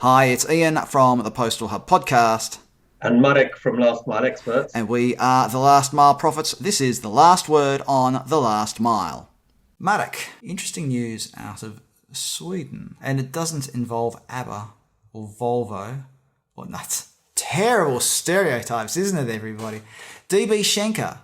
Hi, it's Ian from the Postal Hub Podcast. And Marek from Last Mile Experts. And we are the Last Mile Prophets. This is the last word on the last mile. Marek, interesting news out of Sweden. And it doesn't involve ABBA or Volvo. Well, that's terrible stereotypes, isn't it, everybody? DB Schenker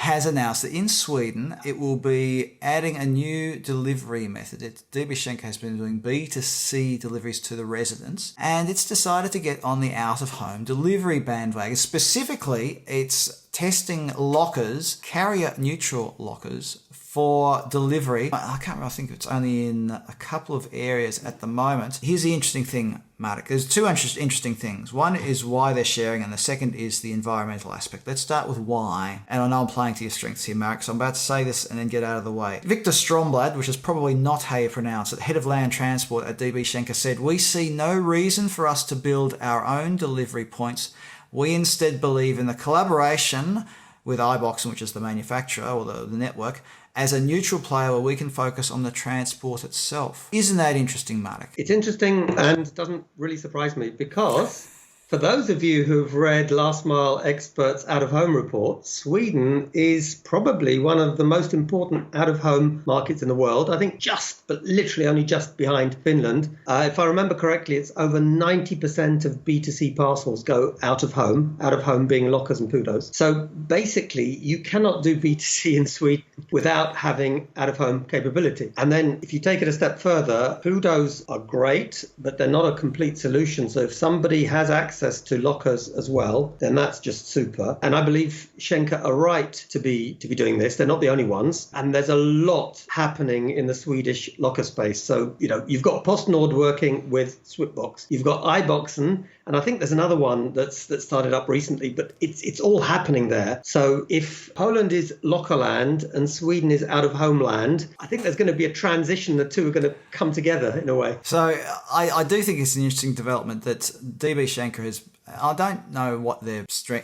has announced that in Sweden it will be adding a new delivery method. DB Schenker has been doing B2C deliveries to the residents, and it's decided to get on the out-of-home delivery bandwagon. Specifically, it's testing lockers, carrier-neutral lockers, for delivery. I can't remember, I think it's only in a couple of areas at the moment. Here's the interesting thing, Marek. There's two interesting things. One is why they're sharing, and the second is the environmental aspect. Let's start with why. And I know I'm playing to your strengths here, Marek, so I'm about to say this and then get out of the way. Victor Stromblad, which is probably not how you pronounce it, head of land transport at DB Schenker, said, "We see no reason for us to build our own delivery points. We instead believe in the collaboration with iBoxen, which is the manufacturer or the network, as a neutral player where we can focus on the transport itself." Isn't that interesting, Marek? It's interesting and doesn't really surprise me because for those of you who've read Last Mile Experts out-of-home report, Sweden is probably one of the most important out-of-home markets in the world. I think but literally only just behind Finland. If I remember correctly, it's over 90% of B2C parcels go out of home being lockers and PUDOs. So basically, you cannot do B2C in Sweden without having out-of-home capability. And then if you take it a step further, PUDOs are great, but they're not a complete solution. So if somebody has access to lockers as well, then that's just super. And I believe Schenker are right to be doing this. They're not the only ones. And there's a lot happening in the Swedish locker space. So, you've got PostNord working with Swipbox. You've got iBoxen. And I think there's another one that started up recently, but it's all happening there. So if Poland is locker land and Sweden is out of home land, I think there's going to be a transition. The two are going to come together in a way. So I do think it's an interesting development that DB Schenker has. I don't know what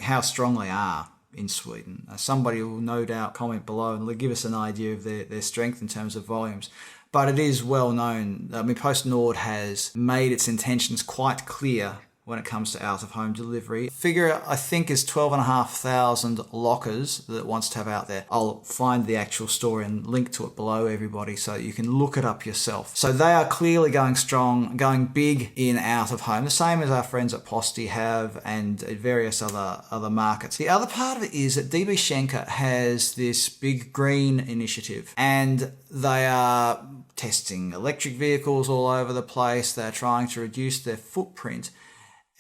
how strong they are in Sweden. Somebody will no doubt comment below and give us an idea of their strength in terms of volumes. But it is well known. I mean, PostNord has made its intentions quite clear when it comes to out-of-home delivery. Figure, I think, is 12,500 lockers that it wants to have out there. I'll find the actual story and link to it below, everybody, so you can look it up yourself. So they are clearly going strong, going big in out-of-home, the same as our friends at Posty have and various other markets. The other part of it is that DB Schenker has this big green initiative, and they are testing electric vehicles all over the place. They're trying to reduce their footprint.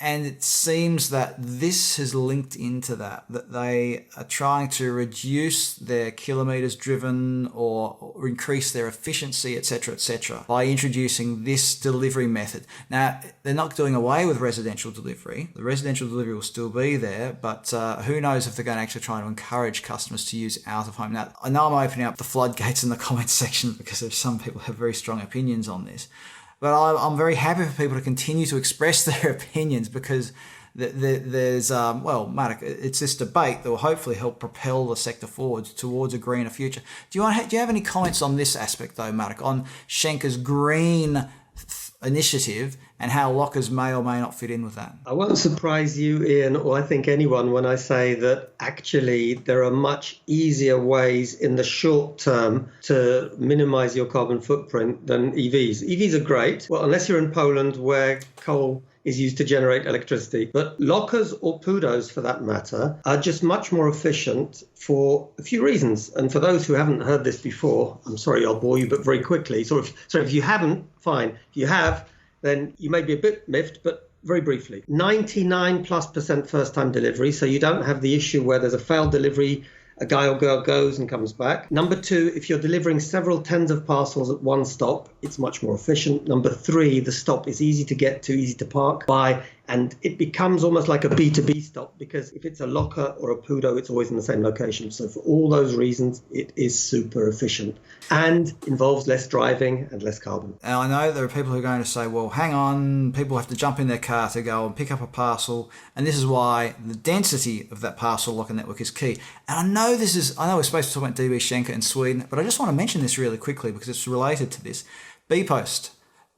And it seems that this has linked into that they are trying to reduce their kilometres driven or increase their efficiency, etc., by introducing this delivery method. Now, they're not doing away with residential delivery. The residential delivery will still be there, but who knows if they're going to actually try to encourage customers to use out-of-home. Now, I know I'm opening up the floodgates in the comments section because some people have very strong opinions on this. But I'm very happy for people to continue to express their opinions because there's, Marek, it's this debate that will hopefully help propel the sector forward towards a greener future. Do you have any comments on this aspect, though, Marek, on Schenker's green initiative and how lockers may or may not fit in with that? I won't surprise you, Ian, or I think anyone, when I say that actually there are much easier ways in the short term to minimize your carbon footprint than EVs. EVs are great, well, unless you're in Poland where coal is used to generate electricity. But lockers or PUDOs, for that matter, are just much more efficient for a few reasons. And for those who haven't heard this before, I'm sorry, I'll bore you, but very quickly. So if you haven't, fine. If you have, then you may be a bit miffed, but very briefly. 99+% first-time delivery, so you don't have the issue where there's a failed delivery, a guy or girl goes and comes back. Number two, if you're delivering several tens of parcels at one stop, it's much more efficient. Number three, the stop is easy to get to, easy to park by, and it becomes almost like a B2B stop because if it's a locker or a PUDO, it's always in the same location. So for all those reasons, it is super efficient and involves less driving and less carbon. Now, I know there are people who are going to say, well, hang on, people have to jump in their car to go and pick up a parcel, and this is why the density of that parcel locker network is key. And I know we're supposed to talk about DB Schenker in Sweden, but I just want to mention this really quickly because it's related to this. bpost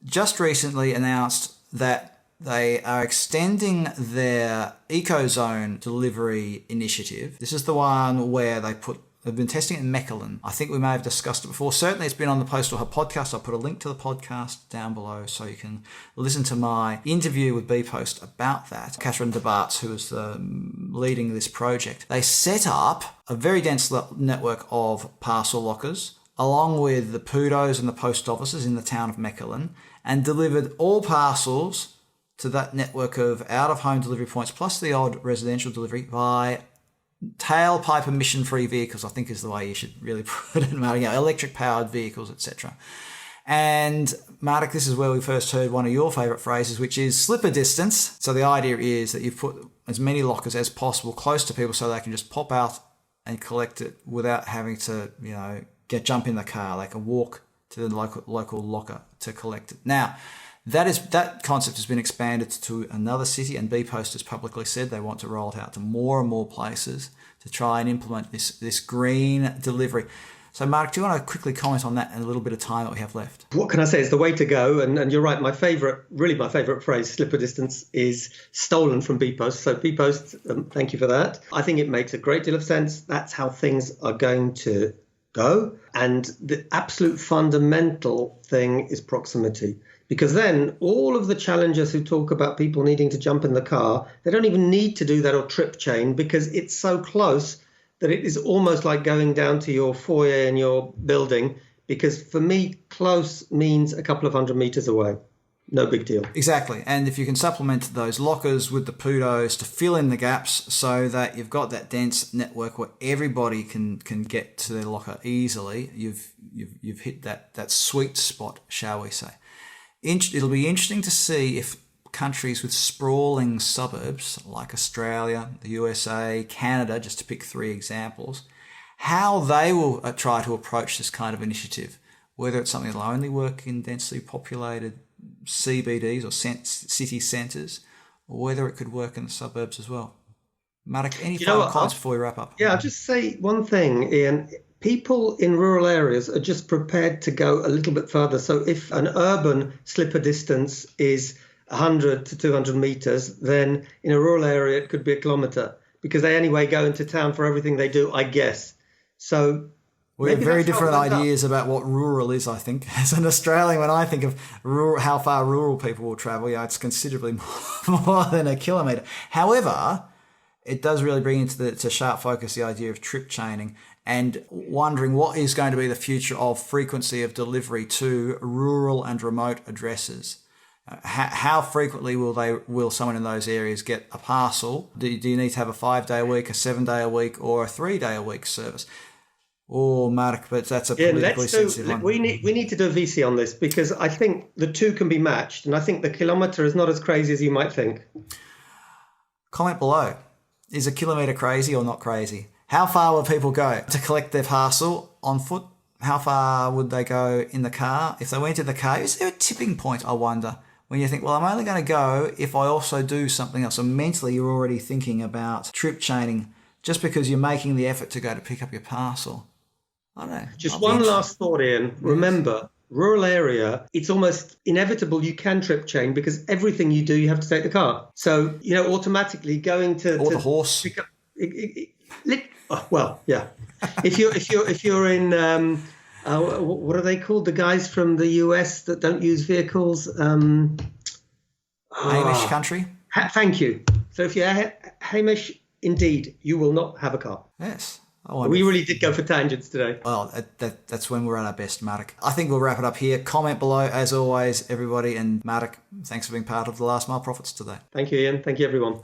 just recently announced that They are extending their Ecozone delivery initiative. This is the one where they've been testing it in Mechelen. I think we may have discussed it before. Certainly it's been on the Postal Hub podcast. I'll put a link to the podcast down below so you can listen to my interview with bpost about that. Catherine DeBartz, who is leading this project. They set up a very dense network of parcel lockers along with the PUDOs and the post offices in the town of Mechelen, and delivered all parcels to that network of out-of-home delivery points plus the odd residential delivery by tailpipe emission-free vehicles, I think is the way you should really put it, Marek. Electric-powered vehicles, etc. And Marek, this is where we first heard one of your favourite phrases, which is slipper distance. So the idea is that you've put as many lockers as possible close to people so they can just pop out and collect it without having to, jump in the car. They can walk to the local locker to collect it. Now, that concept has been expanded to another city, and bpost has publicly said they want to roll it out to more and more places to try and implement this green delivery. So, Mark, do you want to quickly comment on that in a little bit of time that we have left? What can I say? It's the way to go. And you're right. My favourite phrase, slipper distance, is stolen from bpost. So bpost, thank you for that. I think it makes a great deal of sense. That's how things are going to go. And the absolute fundamental thing is proximity. Because then all of the challengers who talk about people needing to jump in the car, they don't even need to do that or trip chain because it's so close that it is almost like going down to your foyer in your building. Because for me, close means a couple of 100 meters away. No big deal. Exactly. And if you can supplement those lockers with the PUDOs to fill in the gaps so that you've got that dense network where everybody can get to their locker easily, you've hit that sweet spot, shall we say. It'll be interesting to see if countries with sprawling suburbs like Australia, the USA, Canada, just to pick 3 examples, how they will try to approach this kind of initiative, whether it's something that'll only work in densely populated CBDs or city centres, or whether it could work in the suburbs as well. Marek, any final comments before we wrap up? Yeah, I'll just say one thing, Ian. People in rural areas are just prepared to go a little bit further. So if an urban slipper distance is 100 to 200 meters, then in a rural area it could be a kilometer because they anyway go into town for everything they do, I guess. So we have very different ideas about what rural is, I think. As an Australian, when I think of rural, how far rural people will travel, it's considerably more than a kilometre. However, it does really bring into sharp focus the idea of trip chaining and wondering what is going to be the future of frequency of delivery to rural and remote addresses. How frequently will someone in those areas get a parcel? Do you need to have a 5-day a week, a 7-day a week, or a 3-day a week service? Oh, Marek, but that's a politically sensitive one. We need to do a VC on this because I think the two can be matched, and I think the kilometre is not as crazy as you might think. Comment below. Is a kilometre crazy or not crazy? How far will people go to collect their parcel on foot? How far would they go in the car? If they went in the car, is there a tipping point, I wonder, when you think, well, I'm only going to go if I also do something else. And mentally, you're already thinking about trip chaining just because you're making the effort to go to pick up your parcel. I don't know. Just one last thought, Ian. Remember, rural area, it's almost inevitable you can trip chain because everything you do, you have to take the car. So, automatically going to... Or the horse. Pick up, well, yeah. If you're in what are they called? The guys from the US that don't use vehicles. Hamish country. Thank you. So if you're Hamish, indeed, you will not have a car. Yes. We really did go for tangents today. Well, that's when we're at our best, Marek. I think we'll wrap it up here. Comment below, as always, everybody. And Marek, thanks for being part of the Last Mile Profits today. Thank you, Ian. Thank you, everyone.